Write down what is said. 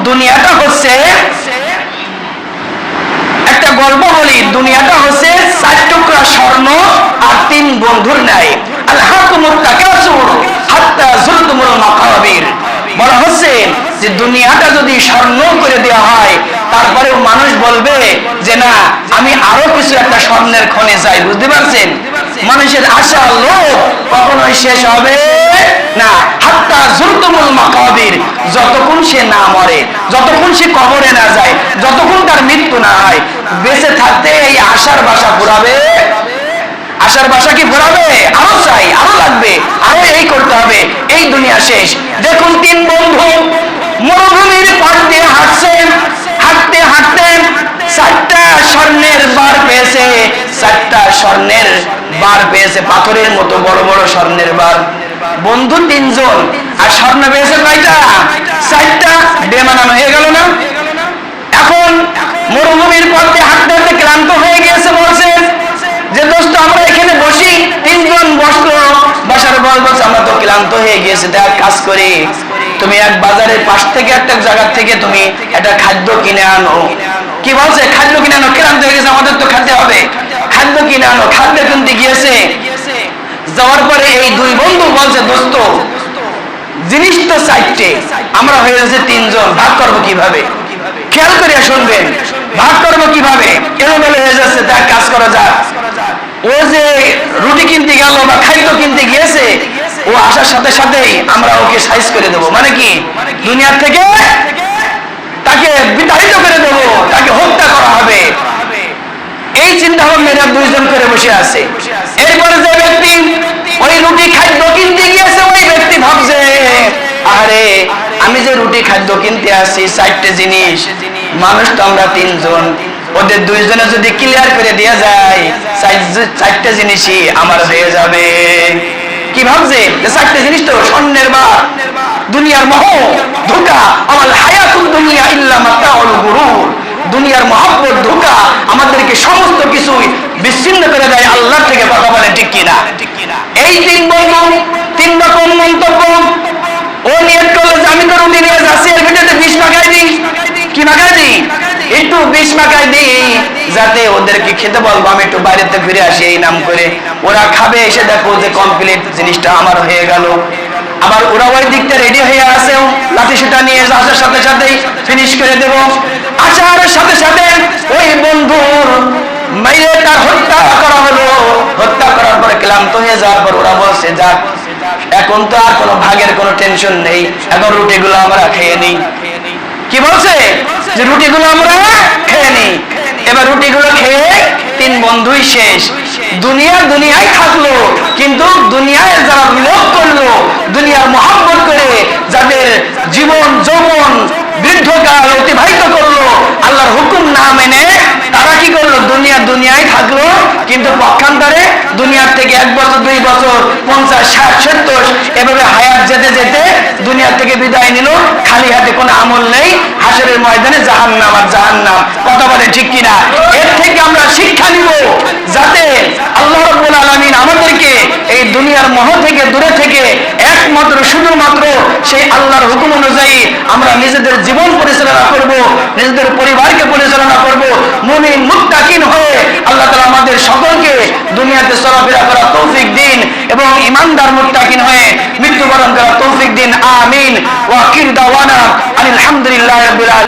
দুনিয়াটা হচ্ছে একটা গল্প বলি, দুনিয়াটা হচ্ছে 4 টুকরা স্বর্ণ আর 3 বন্ধুর ন্যায়। আলহাকুমুত তাকাসুর হাত্তা যুরতুমুল মাকাবির। বলা হচ্ছে যে দুনিয়াটা যদি স্বর্ণ করে দেওয়া হয়, তারপরেও মানুষ বলবে যে না, আমি আরো কিছু একটা স্বর্ণের খনি চাই। বুঝতে পারছেন? মানুষের আশা লোভ কখনোই শেষ হবে না। হাত্তা যুরতুমুল মাকাবির, যতক্ষণ সে না মরে, যতক্ষণ সে কবরে না যায়, যতক্ষণ তার মৃত্যু না হয়, বেঁচে থাকতে এই আশার বাসা পুরাবে। আশার বাসা কি পুরাবে? আরো চাই, আরো লাগবে, আরো এই করতে হবে, এই দুনিয়া শেষ। দেখুন 3 বন্ধু মরুভূমির পাশ দিয়ে হাঁটছেন, হাঁটতে হাঁটতে 4টা স্বর্ণের বার পেয়েছে। 4টা স্বর্ণের বার পেয়েছে, পাথরের মতো বড় বড় স্বর্ণের বার। বন্ধু 3 জন, আর স্বর্ণ পেয়েছে কয়টা? 4টা। বেমানান হয়ে গেল না? এখন মরুভূমির পথে হাঁটতে হাঁটতে ক্লান্ত হয়ে গিয়েছে, বলছে যে দোস্ত আমরা এখানে বসি। 3 জন বসলো, বসার পর বলছে আমরা তো ক্লান্ত হয়ে গিয়েছি, দেখ কাজ করি, তুমি এক বাজারের পাশ থেকে একটা জায়গা থেকে তুমি একটা খাদ্য কিনে আনো। কি বলছে? খাদ্য কিনে আনো, ক্লান্ত হয়ে গেছে, আমাদের তো খেতে হবে, খাদ্য কিনে আনো। খাদ্য কিনতে গিয়েছে, যাওয়ার পরে এই 2 বন্ধু বলছে দোস্ত জিনিস তো 4টে, আমরা হয়ে গেছে 3 জন, ভাগ করবো কিভাবে? খেয়াল করে শুনবেন, ভাগ করবো কিভাবে? এলোমেলো হয়ে যাচ্ছে, তার কাজ করা যাক। ও যে রুটি কিনতে গেল বা খাদ্য কিনতে গিয়েছে, ও আসার সাথে সাথেই আমরা ওকে সাইজ করে দেবো। মানে কি? দুনিয়ার থেকে তাকে বিতাড়িত করে দেবো, তাকে হত্যা করা হবে, এই চিন্তা ভাবনা 2 জন করে বসে আছে। এরপরে যে ব্যক্তি ওই রুটি খাদ্য কিনতে গিয়েছে, ওই ব্যক্তি ভাবছে আরে আমি যে রুটি খাদ্য কিনতে আসছি 4টে জিনিস, মানুষ তো আমরা 3 জন, ওদের 2 জনে যদি ক্লিয়ার করে দেওয়া যায় 4টে জিনিসই আমার হয়ে যাবে। কি ভাবছে? 4টে জিনিস তো স্বর্ণের বার, দুনিয়ার মোহ ধোঁকা, আমাল হায়াতুদ দুনিয়া ইল্লা মাতাউল গুরুর। দুনিয়ার মহব্বত ধোঁকা আমাদেরকে সমস্ত কিছু বিচ্ছিন্ন করে দেয় আল্লাহর থেকে। কথা বলে ঠিক কিনা? এই 3 বন্ধু 3 রকম মন্তব্য। ও নিয়ত করলো যে আমি তো রুটি নিয়ে যাচ্ছি, এর ভিতরে 20 মাখাই দিই। কি মাখাই দিই? একটু 20 মাখাই দিই, যাতে ওদেরকে খেতে বলবো আমি একটু বাইরেতে ফিরে আসি এই নাম করে। ওরা খাবে, এসে দেখো যে কমপ্লিট জিনিসটা আমার হয়ে গেল। আবার ওরা ওই দিকটা রেডি হয়ে আসে, লাঠি সুটা নিয়ে আসার সাথে সাথেই ফিনিশ করে দেব। আসার সাথে সাথে ওই বন্ধুর মাইরে তার হত্যা করা হলো। হত্যা করার পরে ক্লান্ত হয়ে যাওয়ার পর ওরা বলছে যাক, এখন তো আর কোনো ভাগের কোনো টেনশন নেই, এখন রুটিগুলো আমরা খেয়ে নিই। কি বলছে? যে রুটিগুলো আমরা খেয়ে নিই। এবার রুটিগুলো খেয়ে 3 বন্ধুই শেষ। দুনিয়ায় থাকলো, কিন্তু দুনিয়ায় যারা লোভ করলো, দুনিয়ার মহব্বত করে যাদের জীবন যৌবন বৃদ্ধকাল অতিবাহিত করলো আল্লাহর হুকুম না মেনে, তারা কি করলো? দুনিয়ায় থাকলো, কিন্তু পক্ষান্তরে দুনিয়ার থেকে 1 বছর 2 বছর 50 60 70 এভাবে হায়াত যেতে যেতে দুনিয়ার থেকে বিদায় নিল, খালি হাতে কোনো আমল নেই, হাসরের ময়দানে জাহান্নাম আর জাহান্নাম। কথা বলে ঠিক কিনা? এর থেকে আমরা শিক্ষা নিব যাতে আল্লাহ রাব্বুল আলামিন আমাদেরকে এই দুনিয়ার মোহ থেকে দূরে থেকে একমাত্র শুধুমাত্র সেই আল্লাহর হুকুম অনুযায়ী আমরা নিজেদের জীবন পরিচালনা করব, নিজেদের পরিবারকে পরিচালনা করব, মুমিন মুত্তাকিন হয়ে আল্লাহ তাআলা আমাদের সকলকে দুনিয়াতে চলাফেরা করার তৌফিক দিন এবং ঈমানদার মুত্তাকিন হয়ে মৃত্যুবরণ করার তৌফিক দিন। আমিন। ওয়া আখির দাওয়ানা আলহামদুলিল্লাহি রাব্বিল আলামিন।